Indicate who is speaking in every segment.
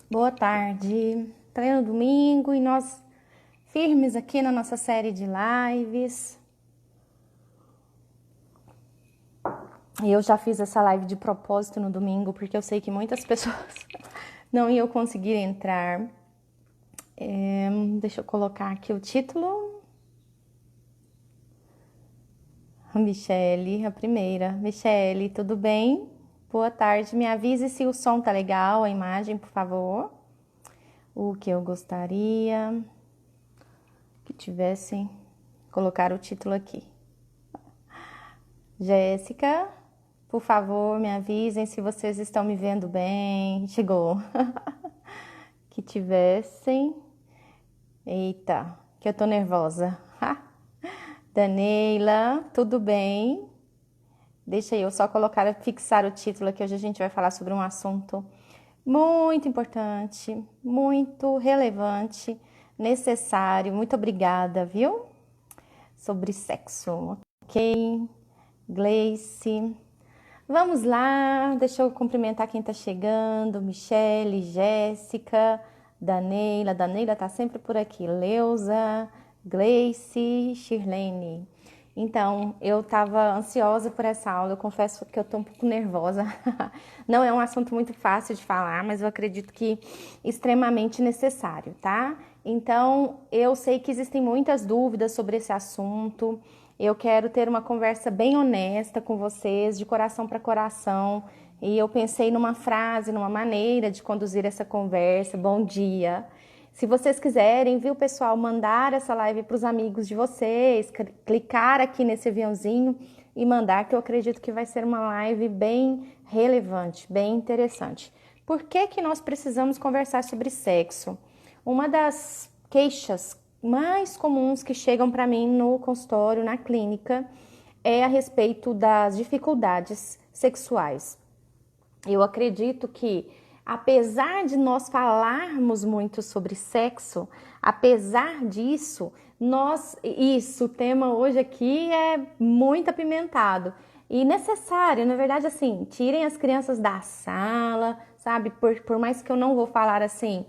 Speaker 1: Boa tarde, pleno domingo e nós firmes aqui na nossa série de lives. E eu já fiz essa live de propósito no domingo porque eu sei que muitas pessoas não iam conseguir entrar. Deixa eu colocar aqui o título. Michele, a primeira. Michele, tudo bem? Boa tarde, me avise se o som tá legal, a imagem, por favor. O que eu gostaria que tivessem colocar o título aqui. Jéssica, por favor, me avisem se vocês estão me vendo bem. Chegou. Que tivessem. Eita, que eu tô nervosa. Daneila, tudo bem? Deixa eu só fixar o título aqui. Hoje a gente vai falar sobre um assunto muito importante, muito relevante, necessário. Muito obrigada, viu? Sobre sexo, ok? Gleice. Vamos lá, deixa eu cumprimentar quem tá chegando. Michele, Jéssica, Daneila. Daneila tá sempre por aqui. Leusa, Gleice, Shirlene. Então, eu tava ansiosa por essa aula, eu confesso que eu tô um pouco nervosa. Não é um assunto muito fácil de falar, mas eu acredito que extremamente necessário, tá? Então, eu sei que existem muitas dúvidas sobre esse assunto. Eu quero ter uma conversa bem honesta com vocês, de coração para coração. E eu pensei numa frase, numa maneira de conduzir essa conversa. Bom dia. Se vocês quiserem, viu, pessoal, mandar essa live para os amigos de vocês, clicar aqui nesse aviãozinho e mandar, que eu acredito que vai ser uma live bem relevante, bem interessante. Por que que nós precisamos conversar sobre sexo? Uma das queixas mais comuns que chegam para mim no consultório, na clínica, é a respeito das dificuldades sexuais. Eu acredito que, apesar de nós falarmos muito sobre sexo, apesar disso, o tema hoje aqui é muito apimentado e necessário, na verdade, assim, tirem as crianças da sala, sabe? Por mais que eu não vou falar assim,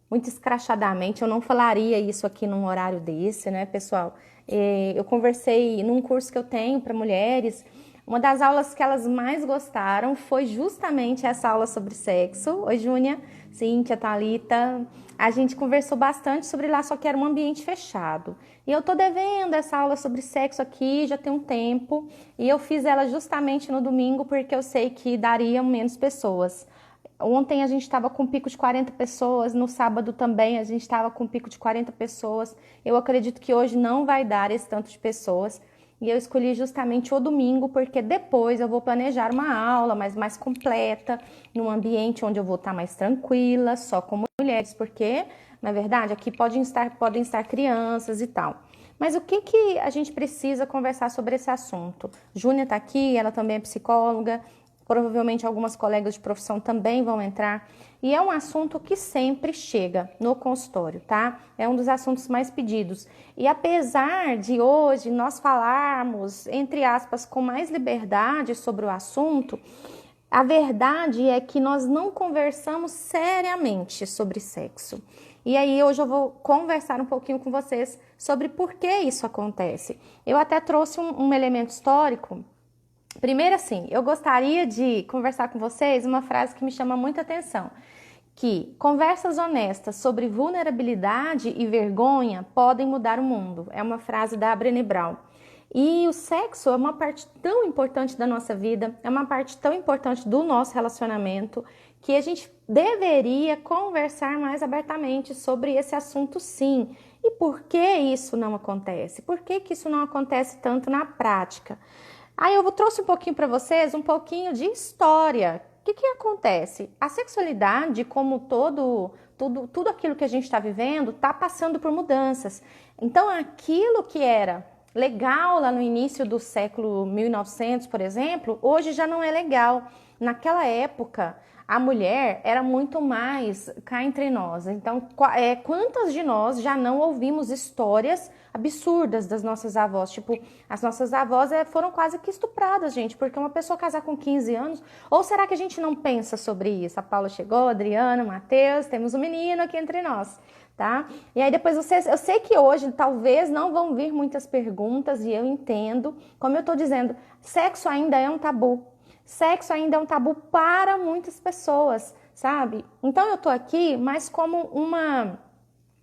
Speaker 1: muito escrachadamente, eu não falaria isso aqui num horário desse, né, pessoal? Eu conversei num curso que eu tenho para mulheres. Uma das aulas que elas mais gostaram foi justamente essa aula sobre sexo. Oi, Júnia, Cíntia, Thalita. A gente conversou bastante sobre lá, só que era um ambiente fechado. E eu tô devendo essa aula sobre sexo aqui já tem um tempo. E eu fiz ela justamente no domingo porque eu sei que daria menos pessoas. Ontem a gente estava com um pico de 40 pessoas, no sábado também a gente estava com um pico de 40 pessoas. Eu acredito que hoje não vai dar esse tanto de pessoas. E eu escolhi justamente o domingo, porque depois eu vou planejar uma aula mais completa, num ambiente onde eu vou estar mais tranquila, só com mulheres, porque, na verdade, aqui podem estar crianças e tal. Mas o que a gente precisa conversar sobre esse assunto? Júnia está aqui, ela também é psicóloga, provavelmente algumas colegas de profissão também vão entrar. E é um assunto que sempre chega no consultório, tá? É um dos assuntos mais pedidos. E apesar de hoje nós falarmos, entre aspas, com mais liberdade sobre o assunto, a verdade é que nós não conversamos seriamente sobre sexo. E aí hoje eu vou conversar um pouquinho com vocês sobre por que isso acontece. Eu até trouxe um elemento histórico. Primeiro, assim, eu gostaria de conversar com vocês uma frase que me chama muita atenção, que conversas honestas sobre vulnerabilidade e vergonha podem mudar o mundo. É uma frase da Brené Brown. E o sexo é uma parte tão importante da nossa vida, é uma parte tão importante do nosso relacionamento, que a gente deveria conversar mais abertamente sobre esse assunto, sim. E por que isso não acontece? Por que isso não acontece tanto na prática? Aí eu trouxe um pouquinho para vocês, um pouquinho de história. O que acontece? A sexualidade, como tudo aquilo que a gente está vivendo, está passando por mudanças. Então, aquilo que era legal lá no início do século 1900, por exemplo, hoje já não é legal. Naquela época, a mulher era muito mais cá entre nós. Então, quantas de nós já não ouvimos histórias absurdas das nossas avós? Tipo, as nossas avós foram quase que estupradas, gente, porque uma pessoa casar com 15 anos... Ou será que a gente não pensa sobre isso? A Paula chegou, a Adriana, o Matheus, temos um menino aqui entre nós, tá? E aí depois eu sei que hoje talvez não vão vir muitas perguntas e eu entendo. Como eu tô dizendo, sexo ainda é um tabu. Sexo ainda é um tabu para muitas pessoas, sabe? Então eu tô aqui mais como uma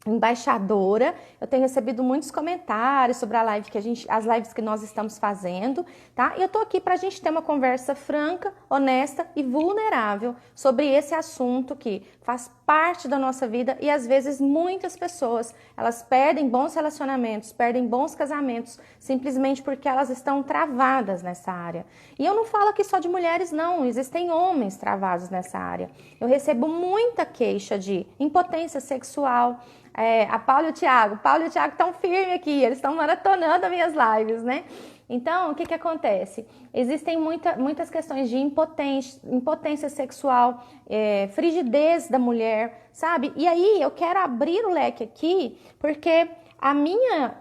Speaker 1: embaixadora. Eu tenho recebido muitos comentários sobre a live as lives que nós estamos fazendo, tá? E eu tô aqui pra gente ter uma conversa franca, honesta e vulnerável sobre esse assunto que faz parte da nossa vida e às vezes muitas pessoas, elas perdem bons relacionamentos, perdem bons casamentos, simplesmente porque elas estão travadas nessa área. E eu não falo aqui só de mulheres não, existem homens travados nessa área. Eu recebo muita queixa de impotência sexual. A Paula e o Thiago estão firmes aqui, eles estão maratonando as minhas lives, né? Então, o que acontece? Existem muitas questões de impotência sexual, frigidez da mulher, sabe? E aí, eu quero abrir o leque aqui, porque a minha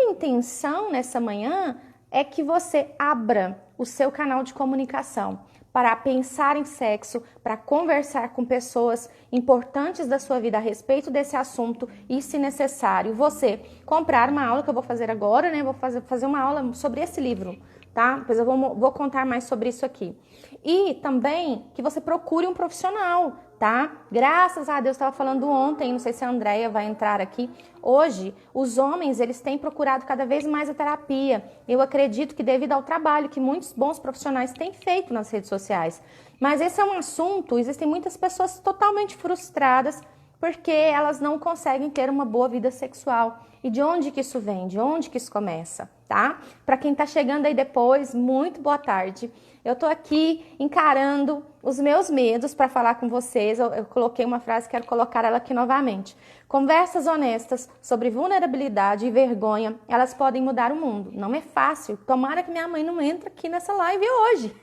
Speaker 1: intenção nessa manhã é que você abra o seu canal de comunicação para pensar em sexo, para conversar com pessoas importantes da sua vida a respeito desse assunto e, se necessário, você comprar uma aula que eu vou fazer agora, né? Vou fazer uma aula sobre esse livro, tá? Depois eu vou contar mais sobre isso aqui. E também que você procure um profissional, tá? Graças a Deus, estava falando ontem, não sei se a Andréia vai entrar aqui. Hoje, os homens, eles têm procurado cada vez mais a terapia. Eu acredito que devido ao trabalho que muitos bons profissionais têm feito nas redes sociais. Mas esse é um assunto, existem muitas pessoas totalmente frustradas porque elas não conseguem ter uma boa vida sexual. E de onde que isso vem? De onde que isso começa, tá? Para quem tá chegando aí depois, muito boa tarde. Eu tô aqui encarando os meus medos para falar com vocês. Eu coloquei uma frase, quero colocar ela aqui novamente. Conversas honestas sobre vulnerabilidade e vergonha, elas podem mudar o mundo. Não é fácil. Tomara que minha mãe não entre aqui nessa live hoje.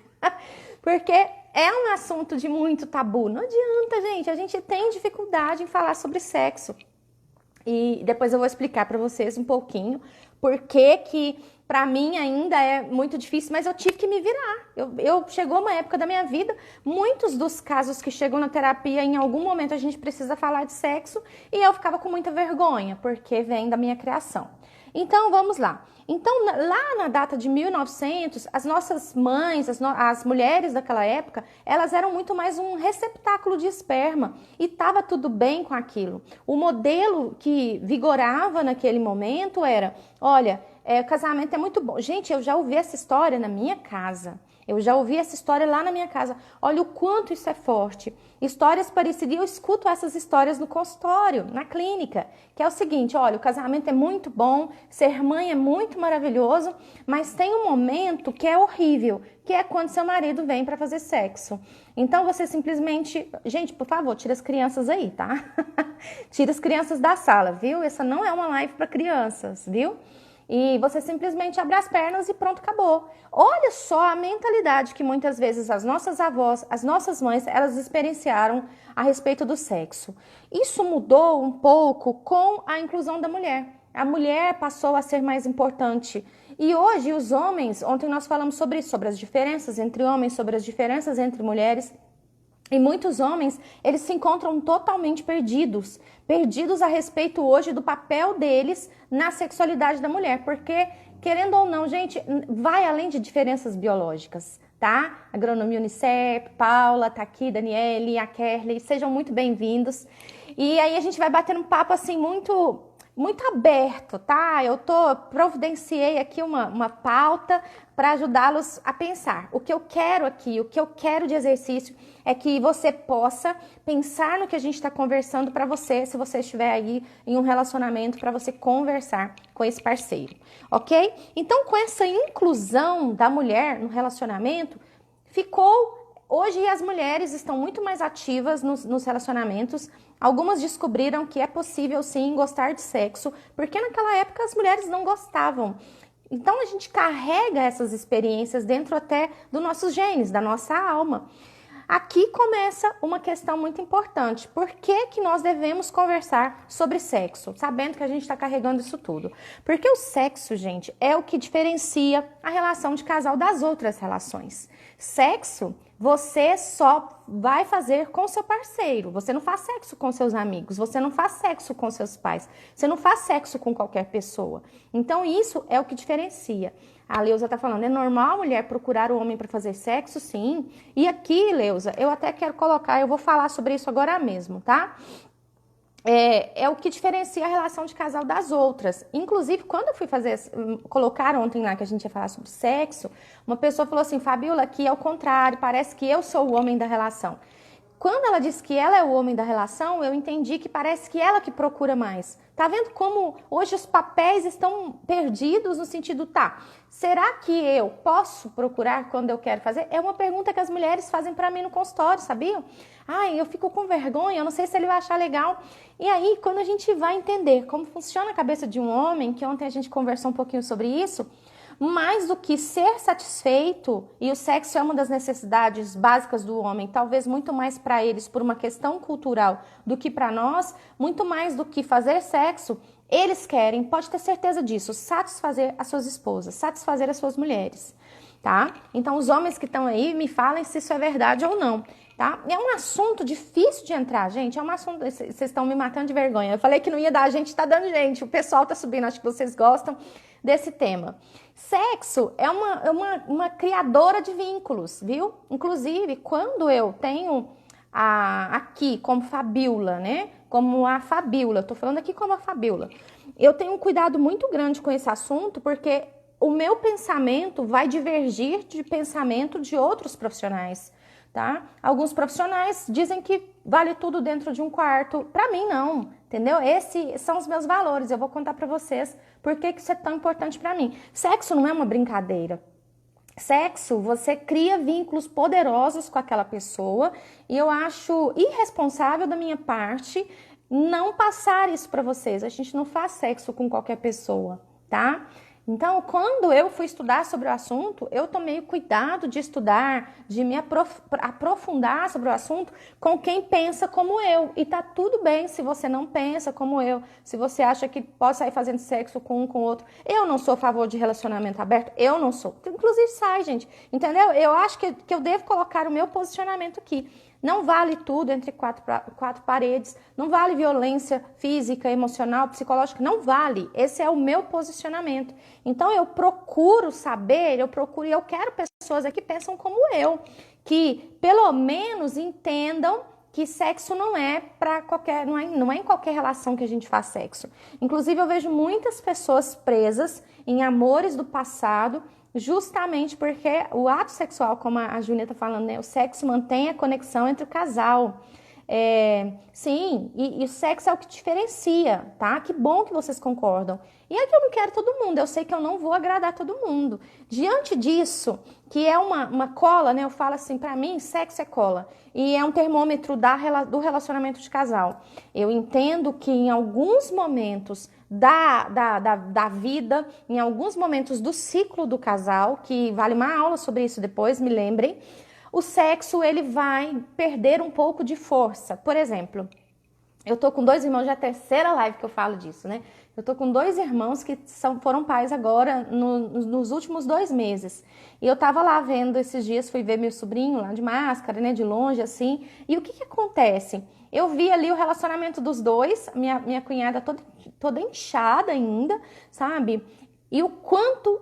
Speaker 1: Porque é um assunto de muito tabu. Não adianta, gente. A gente tem dificuldade em falar sobre sexo. E depois eu vou explicar para vocês um pouquinho por que para mim ainda é muito difícil, mas eu tive que me virar. Chegou uma época da minha vida, muitos dos casos que chegam na terapia, em algum momento a gente precisa falar de sexo, e eu ficava com muita vergonha, porque vem da minha criação. Então, vamos lá. Então, lá na data de 1900, as nossas mães, as mulheres daquela época, elas eram muito mais um receptáculo de esperma e estava tudo bem com aquilo. O modelo que vigorava naquele momento era, olha, o casamento é muito bom. Gente, eu já ouvi essa história na minha casa. Eu já ouvi essa história lá na minha casa. Olha o quanto isso é forte. Histórias parecidas, eu escuto essas histórias no consultório, na clínica, que é o seguinte, olha, o casamento é muito bom, ser mãe é muito maravilhoso, mas tem um momento que é horrível, que é quando seu marido vem para fazer sexo. Então você simplesmente, gente, por favor, tira as crianças aí, tá? Tira as crianças da sala, viu? Essa não é uma live para crianças, viu? E você simplesmente abre as pernas e pronto, acabou. Olha só a mentalidade que muitas vezes as nossas avós, as nossas mães, elas experienciaram a respeito do sexo. Isso mudou um pouco com a inclusão da mulher. A mulher passou a ser mais importante. E hoje os homens, ontem nós falamos sobre isso, sobre as diferenças entre homens, sobre as diferenças entre mulheres. E muitos homens, eles se encontram totalmente perdidos a respeito hoje do papel deles na sexualidade da mulher, porque, querendo ou não, gente, vai além de diferenças biológicas, tá? Agronomia Unicep, Paula, tá aqui, Daniele, a Kerley, sejam muito bem-vindos. E aí a gente vai bater um papo assim muito aberto, tá? Eu providenciei aqui uma pauta para ajudá-los a pensar. O que eu quero aqui, o que eu quero de exercício é que você possa pensar no que a gente está conversando para você, se você estiver aí em um relacionamento, para você conversar com esse parceiro, ok? Então, com essa inclusão da mulher no relacionamento, hoje as mulheres estão muito mais ativas nos relacionamentos. Algumas descobriram que é possível sim gostar de sexo, porque naquela época as mulheres não gostavam. Então a gente carrega essas experiências dentro até dos nossos genes, da nossa alma. aqui começa uma questão muito importante. Por que que nós devemos conversar sobre sexo, sabendo que a gente está carregando isso tudo? Porque o sexo, gente, é o que diferencia a relação de casal das outras relações. Sexo, você só vai fazer com seu parceiro. Você não faz sexo com seus amigos, você não faz sexo com seus pais, você não faz sexo com qualquer pessoa. Então, isso é o que diferencia. A Leusa tá falando, é normal a mulher procurar o homem para fazer sexo? Sim. E aqui, Leusa, eu até quero colocar, eu vou falar sobre isso agora mesmo, tá? É o que diferencia a relação de casal das outras. Inclusive, quando eu fui colocar ontem lá que a gente ia falar sobre sexo, uma pessoa falou assim, Fabiola, aqui é o contrário, parece que eu sou o homem da relação. Quando ela disse que ela é o homem da relação, eu entendi que parece que ela que procura mais. Tá vendo como hoje os papéis estão perdidos no sentido, tá, será que eu posso procurar quando eu quero fazer? É uma pergunta que as mulheres fazem pra mim no consultório, sabiam? Ai, eu fico com vergonha, eu não sei se ele vai achar legal. E aí, quando a gente vai entender como funciona a cabeça de um homem, que ontem a gente conversou um pouquinho sobre isso, mais do que ser satisfeito, e o sexo é uma das necessidades básicas do homem, talvez muito mais para eles por uma questão cultural do que para nós, muito mais do que fazer sexo, eles querem, pode ter certeza disso, satisfazer as suas esposas, satisfazer as suas mulheres, tá? Então os homens que estão aí me falem se isso é verdade ou não, tá? É um assunto difícil de entrar, gente, é um assunto, vocês estão me matando de vergonha, eu falei que não ia dar, a gente tá dando gente, o pessoal tá subindo, acho que vocês gostam desse tema. Sexo é uma criadora de vínculos, viu? Inclusive, quando eu tenho aqui como Fabiola, né? Como a Fabiola, tô falando aqui como a Fabiola. Eu tenho um cuidado muito grande com esse assunto, porque o meu pensamento vai divergir de pensamento de outros profissionais, tá? Alguns profissionais dizem que vale tudo dentro de um quarto. Para mim, não, entendeu? Esses são os meus valores. Eu vou contar para vocês por que isso é tão importante para mim. Sexo não é uma brincadeira. Sexo, você cria vínculos poderosos com aquela pessoa e eu acho irresponsável da minha parte não passar isso para vocês. A gente não faz sexo com qualquer pessoa, tá? Então, quando eu fui estudar sobre o assunto, eu tomei o cuidado de estudar, de me aprofundar sobre o assunto com quem pensa como eu. E tá tudo bem se você não pensa como eu, se você acha que pode sair fazendo sexo com um com o outro. Eu não sou a favor de relacionamento aberto, eu não sou. Inclusive sai, gente, entendeu? Eu acho que eu devo colocar o meu posicionamento aqui. Não vale tudo entre quatro paredes, não vale violência física, emocional, psicológica, não vale. Esse é o meu posicionamento. Então eu procuro saber, eu quero pessoas aqui que pensam como eu, que pelo menos entendam que sexo não é para qualquer, não é em qualquer relação que a gente faz sexo. Inclusive eu vejo muitas pessoas presas em amores do passado, justamente porque o ato sexual, como a Júnia está falando, né? O sexo mantém a conexão entre o casal. Sim, e o sexo é o que diferencia, tá? Que bom que vocês concordam. E é que eu não quero todo mundo, eu sei que eu não vou agradar todo mundo. Diante disso, que é uma cola, né? Eu falo assim, pra mim, sexo é cola. E é um termômetro do relacionamento de casal. Eu entendo que em alguns momentos da vida, em alguns momentos do ciclo do casal, que vale uma aula sobre isso depois, me lembrem, o sexo ele vai perder um pouco de força. Por exemplo, eu tô com 2 irmãos, já é a terceira live que eu falo disso, né? Eu tô com 2 irmãos que foram pais agora nos últimos 2 meses. E eu tava lá vendo esses dias, fui ver meu sobrinho lá de máscara, né? De longe, assim. E o que acontece? Eu vi ali o relacionamento dos dois, minha cunhada toda inchada ainda, sabe? E o quanto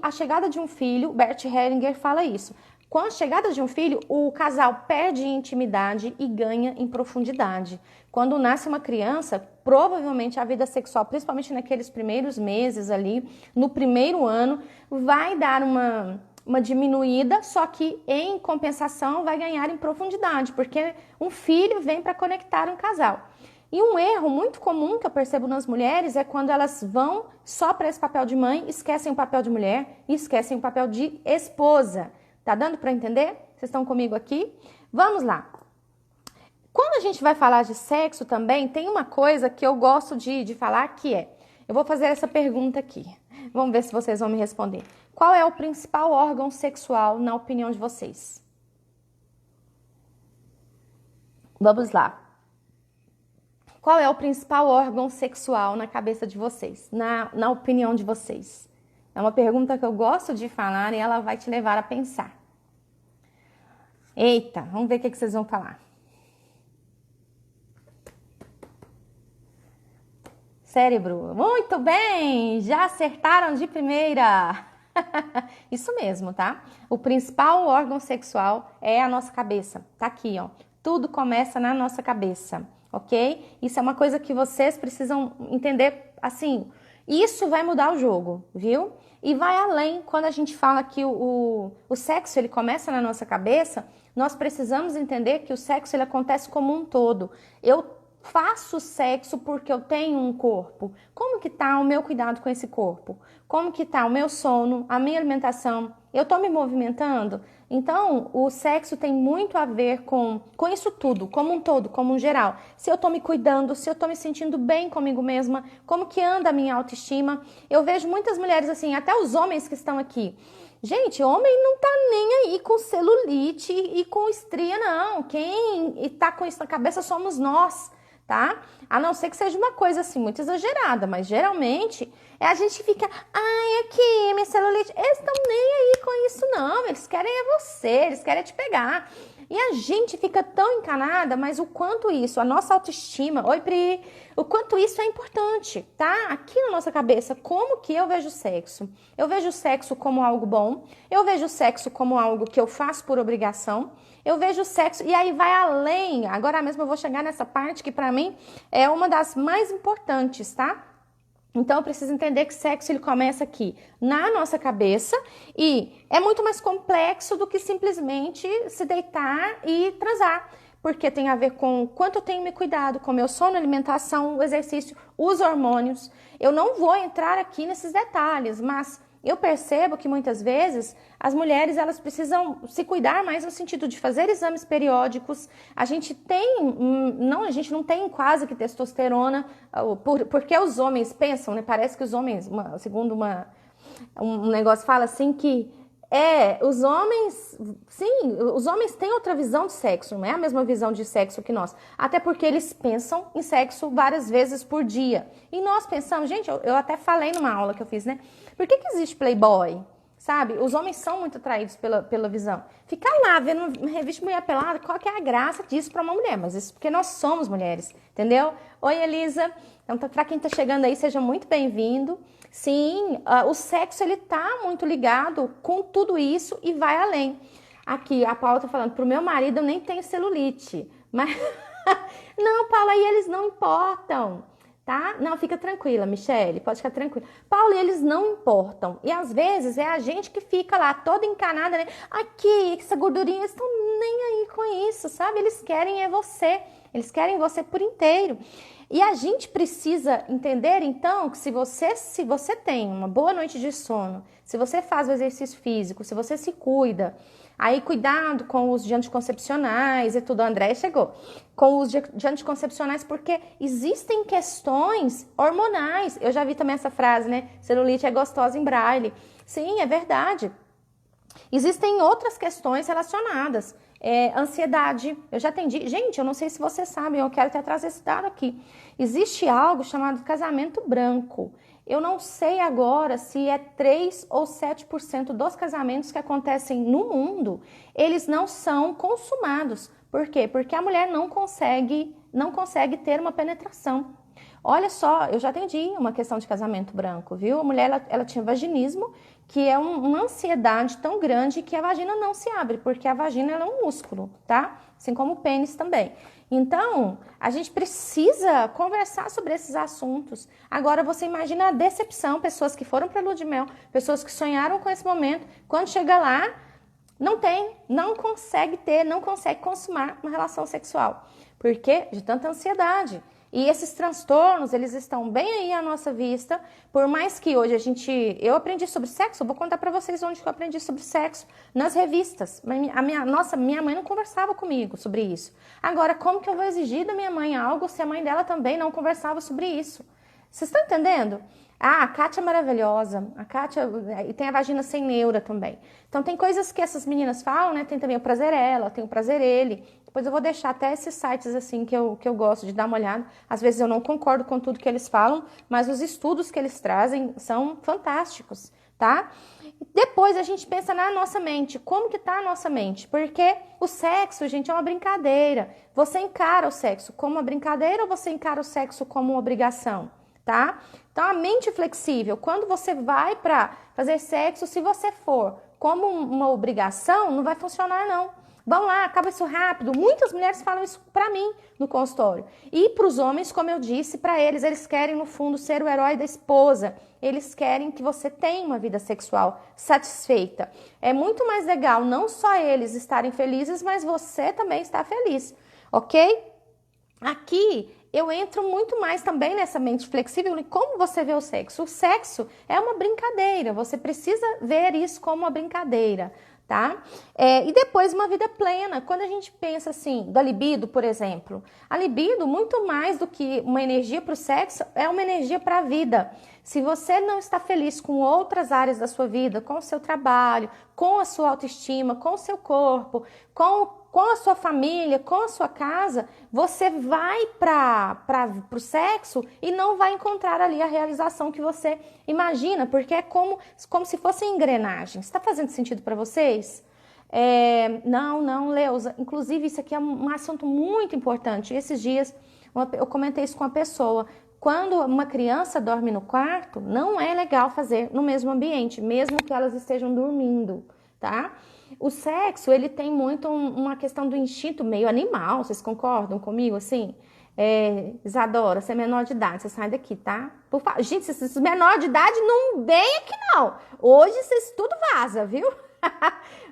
Speaker 1: a chegada de um filho, Bert Hellinger fala isso. Com a chegada de um filho, o casal perde intimidade e ganha em profundidade. Quando nasce uma criança, provavelmente a vida sexual, principalmente naqueles primeiros meses ali, no primeiro ano, vai dar uma diminuída, só que em compensação vai ganhar em profundidade, porque um filho vem para conectar um casal. E um erro muito comum que eu percebo nas mulheres é quando elas vão só para esse papel de mãe, esquecem o papel de mulher e esquecem o papel de esposa. Tá dando para entender? Vocês estão comigo aqui? Vamos lá. Quando a gente vai falar de sexo também, tem uma coisa que eu gosto de falar que é... Eu vou fazer essa pergunta aqui. Vamos ver se vocês vão me responder. Qual é o principal órgão sexual na opinião de vocês? Vamos lá. Qual é o principal órgão sexual na cabeça de vocês, na opinião de vocês? É uma pergunta que eu gosto de falar e ela vai te levar a pensar. Eita, vamos ver o que vocês vão falar. Cérebro, muito bem, já acertaram de primeira. Isso mesmo, tá? O principal órgão sexual é a nossa cabeça. Tá aqui, ó. Tudo começa na nossa cabeça, ok? Isso é uma coisa que vocês precisam entender, assim, isso vai mudar o jogo, viu? E vai além, quando a gente fala que o sexo, ele começa na nossa cabeça, nós precisamos entender que o sexo, ele acontece como um todo. Eu faço sexo porque eu tenho um corpo. Como que tá o meu cuidado com esse corpo? Como que tá o meu sono, a minha alimentação? Eu tô me movimentando? Então, o sexo tem muito a ver com isso tudo, como um todo, como um geral. Se eu tô me cuidando, se eu tô me sentindo bem comigo mesma, como que anda a minha autoestima. Eu vejo muitas mulheres assim, até os homens que estão aqui. Gente, homem não tá nem aí com celulite e com estria, não. Quem tá com isso na cabeça somos nós. Tá? A não ser que seja uma coisa assim muito exagerada, mas geralmente a gente fica, ai, aqui, minha celulite, eles estão nem aí com isso não, eles querem é você, eles querem te pegar. E a gente fica tão encanada, mas o quanto isso, a nossa autoestima, oi Pri, o quanto isso é importante, tá? Aqui na nossa cabeça, como que eu vejo o sexo? Eu vejo o sexo como algo bom, eu vejo o sexo como algo que eu faço por obrigação, eu vejo o sexo, e aí vai além, agora mesmo eu vou chegar nessa parte que pra mim é uma das mais importantes, tá? Então eu preciso entender que sexo ele começa aqui na nossa cabeça e é muito mais complexo do que simplesmente se deitar e transar, porque tem a ver com quanto eu tenho me cuidado, com meu sono, alimentação, o exercício, os hormônios. Eu não vou entrar aqui nesses detalhes, mas eu percebo que muitas vezes as mulheres elas precisam se cuidar mais no sentido de fazer exames periódicos. A gente não tem quase que testosterona, porque os homens pensam, né? Parece que os homens, segundo um negócio fala assim que os homens, sim, os homens têm outra visão de sexo, não é a mesma visão de sexo que nós. Até porque eles pensam em sexo várias vezes por dia. E nós pensamos, gente, eu até falei numa aula que eu fiz, né? Por que existe Playboy? Sabe? Os homens são muito atraídos pela visão. Ficar lá vendo uma revista Mulher Pelada, qual que é a graça disso para uma mulher? Mas isso porque nós somos mulheres, entendeu? Oi, Elisa. Então, para quem tá chegando aí, seja muito bem-vindo. Sim, o sexo ele tá muito ligado com tudo isso e vai além. Aqui, a Paula tá falando, pro meu marido eu nem tenho celulite. Mas não, Paula, e eles não importam, tá? Não, fica tranquila, Michele, pode ficar tranquila. Paula, eles não importam. E às vezes é a gente que fica lá toda encanada, né? Aqui, essa gordurinha, eles estão nem aí com isso, sabe? Eles querem é você. Eles querem você por inteiro. E a gente precisa entender, então, que se você tem uma boa noite de sono, se você faz o exercício físico, se você se cuida, aí cuidado com o uso de anticoncepcionais e tudo, a Andréia chegou, com o uso de anticoncepcionais, porque existem questões hormonais. Eu já vi também essa frase, né? Celulite é gostosa em braille. Sim, é verdade. Existem outras questões relacionadas. Ansiedade, eu já atendi. Gente, eu não sei se vocês sabem, eu quero até trazer esse dado aqui. Existe algo chamado casamento branco. Eu não sei agora se é 3 ou 7% dos casamentos que acontecem no mundo, eles não são consumados. Por quê? Porque a mulher não consegue ter uma penetração. Olha só, eu já atendi uma questão de casamento branco, viu? A mulher, ela tinha vaginismo, que é uma ansiedade tão grande que a vagina não se abre, porque a vagina ela é um músculo, tá? Assim como o pênis também. Então, a gente precisa conversar sobre esses assuntos. Agora, você imagina a decepção, pessoas que foram para a lua de mel, pessoas que sonharam com esse momento, quando chega lá, não consegue ter, não consegue consumar uma relação sexual. Por quê? De tanta ansiedade. E esses transtornos, eles estão bem aí à nossa vista, por mais que hoje eu aprendi sobre sexo, eu vou contar para vocês onde eu aprendi sobre sexo, nas revistas. Minha mãe não conversava comigo sobre isso. Agora, como que eu vou exigir da minha mãe algo se a mãe dela também não conversava sobre isso? Vocês estão entendendo? A Kátia é maravilhosa, a Kátia, e tem a vagina sem neura também. Então tem coisas que essas meninas falam, né? Tem também o prazer ela, tem o prazer ele. Depois eu vou deixar até esses sites assim que eu gosto de dar uma olhada. Às vezes eu não concordo com tudo que eles falam, mas os estudos que eles trazem são fantásticos, tá? Depois a gente pensa na nossa mente. Como que tá a nossa mente? Porque o sexo, gente, é uma brincadeira. Você encara o sexo como uma brincadeira ou você encara o sexo como uma obrigação, tá? Então a mente flexível, quando você vai para fazer sexo, se você for como uma obrigação, não vai funcionar não. Vamos lá, acaba isso rápido. Muitas mulheres falam isso pra mim no consultório. E para os homens, como eu disse, para eles querem no fundo ser o herói da esposa. Eles querem que você tenha uma vida sexual satisfeita. É muito mais legal não só eles estarem felizes, mas você também estar feliz, ok? Aqui eu entro muito mais também nessa mente flexível e como você vê o sexo. O sexo é uma brincadeira, você precisa ver isso como uma brincadeira, tá? E depois uma vida plena. Quando a gente pensa assim, da libido, por exemplo, a libido, muito mais do que uma energia para o sexo, é uma energia para a vida. Se você não está feliz com outras áreas da sua vida, com o seu trabalho, com a sua autoestima, com o seu corpo, com a sua família, com a sua casa, você vai para o sexo e não vai encontrar ali a realização que você imagina, porque é como se fossem engrenagens. Está fazendo sentido para vocês? Não, Leusa. Inclusive, isso aqui é um assunto muito importante. Esses dias eu comentei isso com uma pessoa. Quando uma criança dorme no quarto, não é legal fazer no mesmo ambiente, mesmo que elas estejam dormindo, tá? O sexo, ele tem muito uma questão do instinto meio animal, vocês concordam comigo, assim? Isadora, você é menor de idade, você sai daqui, tá? Por favor. Gente, se vocês menor de idade, não vem aqui não. Hoje vocês tudo vaza, viu?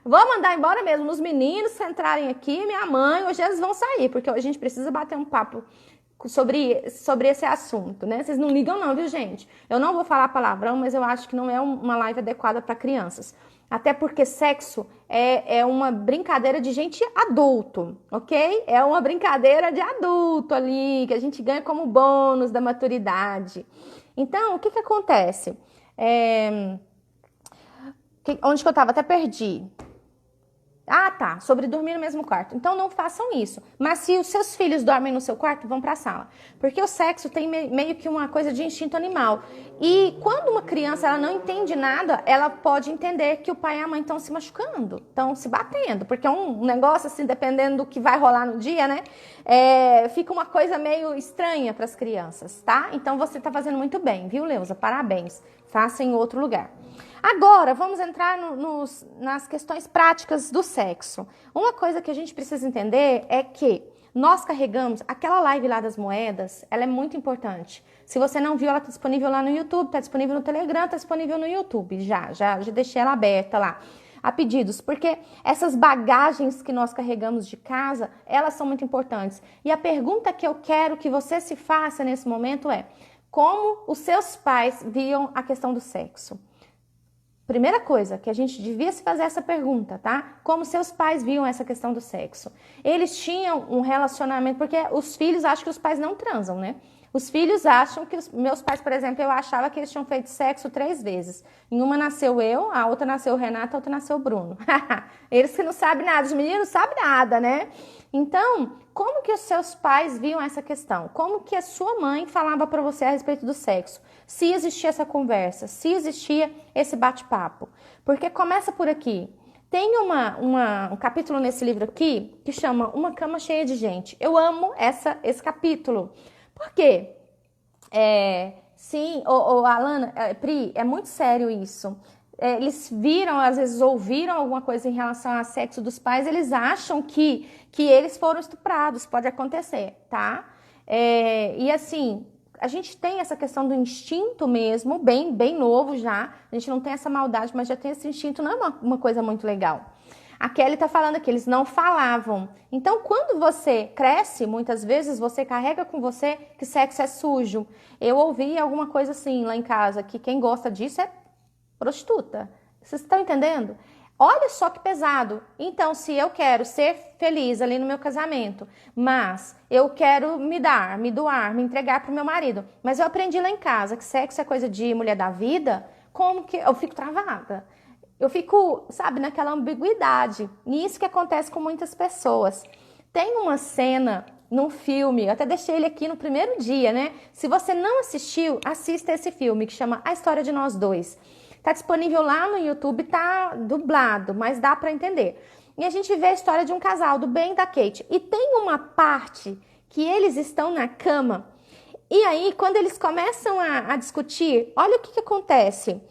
Speaker 1: Vou mandar embora mesmo. Os meninos que entrarem aqui, minha mãe, hoje eles vão sair, porque a gente precisa bater um papo sobre esse assunto, né? Vocês não ligam não, viu, gente? Eu não vou falar palavrão, mas eu acho que não é uma live adequada para crianças. Até porque sexo é uma brincadeira de gente adulto, ok? É uma brincadeira de adulto ali, que a gente ganha como bônus da maturidade. Então, o que acontece? Onde que eu tava? Até perdi. Ah, tá, sobre dormir no mesmo quarto. Então não façam isso. Mas se os seus filhos dormem no seu quarto, vão para a sala. Porque o sexo tem meio que uma coisa de instinto animal. E quando uma criança ela não entende nada, ela pode entender que o pai e a mãe estão se machucando, estão se batendo. Porque é um negócio assim, dependendo do que vai rolar no dia, né? Fica uma coisa meio estranha para as crianças, tá? Então você tá fazendo muito bem, viu, Leusa? Parabéns. Faça em outro lugar. Agora, vamos entrar nas questões práticas do sexo. Uma coisa que a gente precisa entender é que nós carregamos aquela live lá das moedas, ela é muito importante. Se você não viu, ela está disponível lá no YouTube, está disponível no Telegram, está disponível no YouTube, já deixei ela aberta lá, a pedidos, porque essas bagagens que nós carregamos de casa, elas são muito importantes. E a pergunta que eu quero que você se faça nesse momento é: como os seus pais viam a questão do sexo? Primeira coisa, que a gente devia se fazer essa pergunta, tá? Como seus pais viam essa questão do sexo? Eles tinham um relacionamento, porque os filhos acham que os pais não transam, né? Os filhos acham que meus pais, por exemplo, eu achava que eles tinham feito sexo 3 vezes. Em uma nasceu eu, a outra nasceu o Renato, a outra nasceu o Bruno. Eles que não sabem nada, os meninos não sabem nada, né? Então, como que os seus pais viam essa questão? Como que a sua mãe falava para você a respeito do sexo? Se existia essa conversa, se existia esse bate-papo. Porque começa por aqui. Tem um capítulo nesse livro aqui que chama Uma Cama Cheia de Gente. Eu amo esse capítulo. Por quê? Sim, Alana, Pri, é muito sério isso. Eles viram, às vezes ouviram alguma coisa em relação ao sexo dos pais, eles acham que eles foram estuprados, pode acontecer, tá? E assim, a gente tem essa questão do instinto mesmo, bem novo já, a gente não tem essa maldade, mas já tem esse instinto, não é uma coisa muito legal. A Kelly tá falando que eles não falavam. Então, quando você cresce, muitas vezes você carrega com você que sexo é sujo. Eu ouvi alguma coisa assim lá em casa, que quem gosta disso é prostituta. Vocês estão entendendo? Olha só que pesado. Então, se eu quero ser feliz ali no meu casamento, mas eu quero me doar, me entregar pro meu marido, mas eu aprendi lá em casa que sexo é coisa de mulher da vida, como que eu fico travada? Eu fico, sabe, naquela ambiguidade. E isso que acontece com muitas pessoas. Tem uma cena num filme, eu até deixei ele aqui no primeiro dia, né? Se você não assistiu, assista esse filme que chama A História de Nós Dois. Tá disponível lá no YouTube, tá dublado, mas dá para entender. E a gente vê a história de um casal, do Ben e da Kate. E tem uma parte que eles estão na cama. E aí, quando eles começam a discutir, olha o que acontece.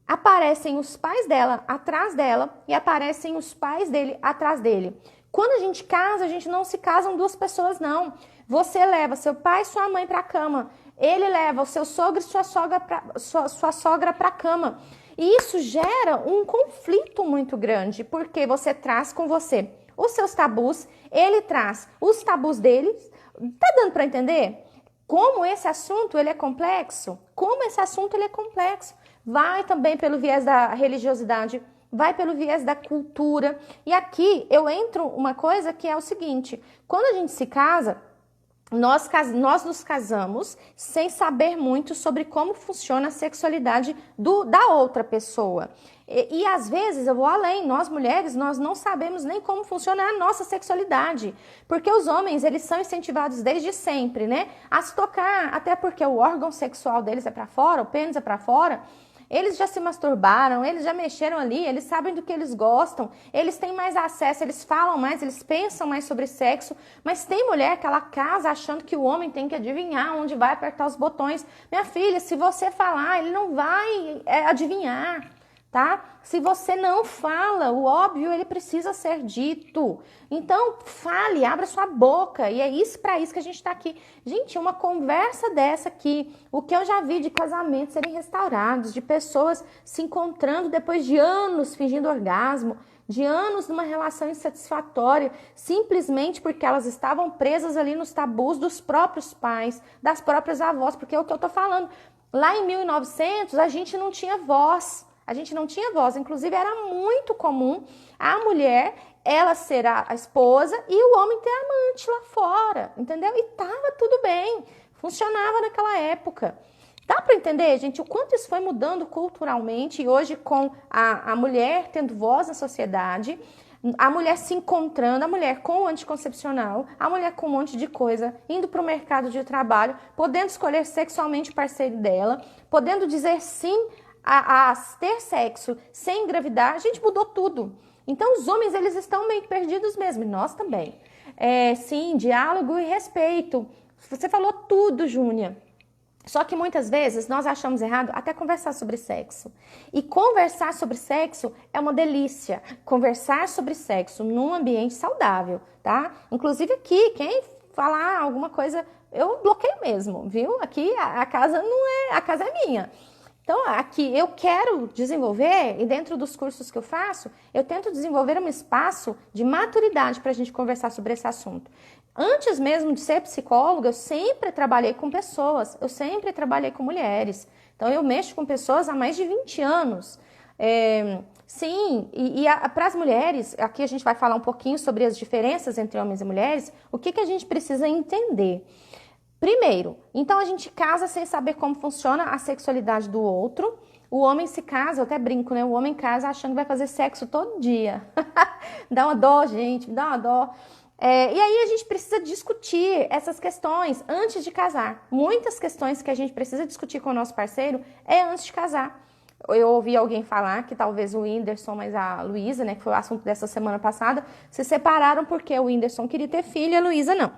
Speaker 1: Aparecem os pais dela atrás dela e aparecem os pais dele atrás dele. Quando a gente casa, a gente não se casam duas pessoas, não. Você leva seu pai e sua mãe para a cama. Ele leva o seu sogro e sua sogra para a cama. E isso gera um conflito muito grande, porque você traz com você os seus tabus, ele traz os tabus deles. Tá dando para entender? Como esse assunto ele é complexo? Como esse assunto ele é complexo? Vai também pelo viés da religiosidade, vai pelo viés da cultura. E aqui eu entro uma coisa que é o seguinte: quando a gente se casa, nós nos casamos sem saber muito sobre como funciona a sexualidade da outra pessoa. E às vezes eu vou além, nós mulheres, nós não sabemos nem como funciona a nossa sexualidade. Porque os homens, eles são incentivados desde sempre, né? A se tocar, até porque o órgão sexual deles é para fora, o pênis é para fora. Eles já se masturbaram, eles já mexeram ali, eles sabem do que eles gostam, eles têm mais acesso, eles falam mais, eles pensam mais sobre sexo, mas tem mulher que ela casa achando que o homem tem que adivinhar onde vai apertar os botões. Minha filha, se você falar, ele não vai adivinhar, tá? Se você não fala, o óbvio ele precisa ser dito. Então, fale, abra sua boca. E é isso para isso que a gente está aqui. Gente, uma conversa dessa aqui, o que eu já vi de casamentos serem restaurados, de pessoas se encontrando depois de anos fingindo orgasmo, de anos numa relação insatisfatória, simplesmente porque elas estavam presas ali nos tabus dos próprios pais, das próprias avós, porque é o que eu tô falando. Lá em 1900, a gente não tinha voz. A gente não tinha voz, inclusive era muito comum a mulher, ela ser a esposa e o homem ter amante lá fora, entendeu? E tava tudo bem, funcionava naquela época. Dá para entender, gente, o quanto isso foi mudando culturalmente e hoje com a mulher tendo voz na sociedade, a mulher se encontrando, a mulher com o anticoncepcional, a mulher com um monte de coisa, indo para o mercado de trabalho, podendo escolher sexualmente o parceiro dela, podendo dizer sim a ter sexo sem engravidar. A gente mudou tudo. Então os homens eles estão meio perdidos mesmo, e nós também. Sim, diálogo e respeito. Você falou tudo, Júnia. Só que muitas vezes nós achamos errado até conversar sobre sexo. E conversar sobre sexo é uma delícia. Conversar sobre sexo num ambiente saudável, tá? Inclusive aqui, quem falar alguma coisa, eu bloqueio mesmo, viu? Aqui a casa não é, a casa é minha. Então, aqui eu quero desenvolver, e dentro dos cursos que eu faço, eu tento desenvolver um espaço de maturidade para a gente conversar sobre esse assunto. Antes mesmo de ser psicóloga, eu sempre trabalhei com pessoas, eu sempre trabalhei com mulheres. Então, eu mexo com pessoas há mais de 20 anos. Sim, para as mulheres, aqui a gente vai falar um pouquinho sobre as diferenças entre homens e mulheres, o que a gente precisa entender. Primeiro, então a gente casa sem saber como funciona a sexualidade do outro. O homem se casa, eu até brinco, né? O homem casa achando que vai fazer sexo todo dia. Dá uma dó, gente, dá uma dó. E aí a gente precisa discutir essas questões antes de casar. Muitas questões que a gente precisa discutir com o nosso parceiro é antes de casar. Eu ouvi alguém falar que talvez o Whindersson, mas a Luísa, né, que foi o assunto dessa semana passada, se separaram porque o Whindersson queria ter filho e a Luísa não.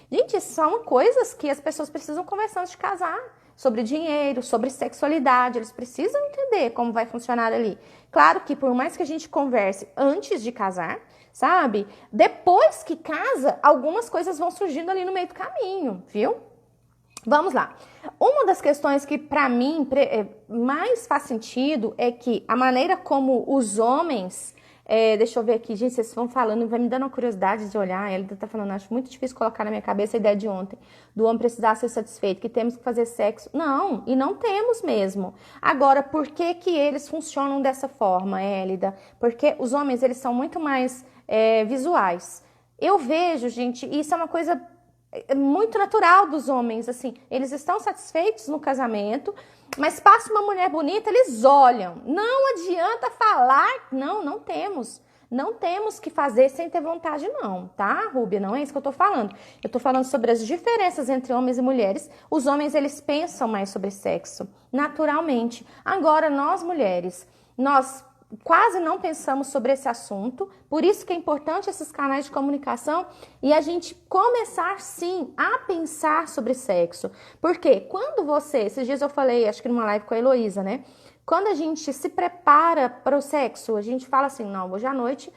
Speaker 1: Gente, são coisas que as pessoas precisam conversar antes de casar. Sobre dinheiro, sobre sexualidade. Eles precisam entender como vai funcionar ali. Claro que por mais que a gente converse antes de casar, sabe? Depois que casa, algumas coisas vão surgindo ali no meio do caminho, viu? Vamos lá. Uma das questões que para mim mais faz sentido é que a maneira como os homens... deixa eu ver aqui, gente, vocês vão falando, vai me dando uma curiosidade de olhar. Ela tá falando, acho muito difícil colocar na minha cabeça a ideia de ontem, do homem precisar ser satisfeito, que temos que fazer sexo. Não, e não temos mesmo. Agora, por que que eles funcionam dessa forma, Élida? Porque os homens, eles são muito mais visuais. Eu vejo, gente, isso é uma coisa muito natural dos homens, assim, eles estão satisfeitos no casamento, mas passa uma mulher bonita, eles olham. Não adianta falar, não temos. Não temos que fazer sem ter vontade não, tá, Rúbia? Não é isso que eu tô falando. Eu tô falando sobre as diferenças entre homens e mulheres. Os homens, eles pensam mais sobre sexo, naturalmente. Agora, nós mulheres, nós quase não pensamos sobre esse assunto, por isso que é importante esses canais de comunicação e a gente começar sim a pensar sobre sexo. Porque quando você, esses dias eu falei, acho que numa live com a Heloísa, né? Quando a gente se prepara para o sexo, a gente fala assim, não, hoje à noite,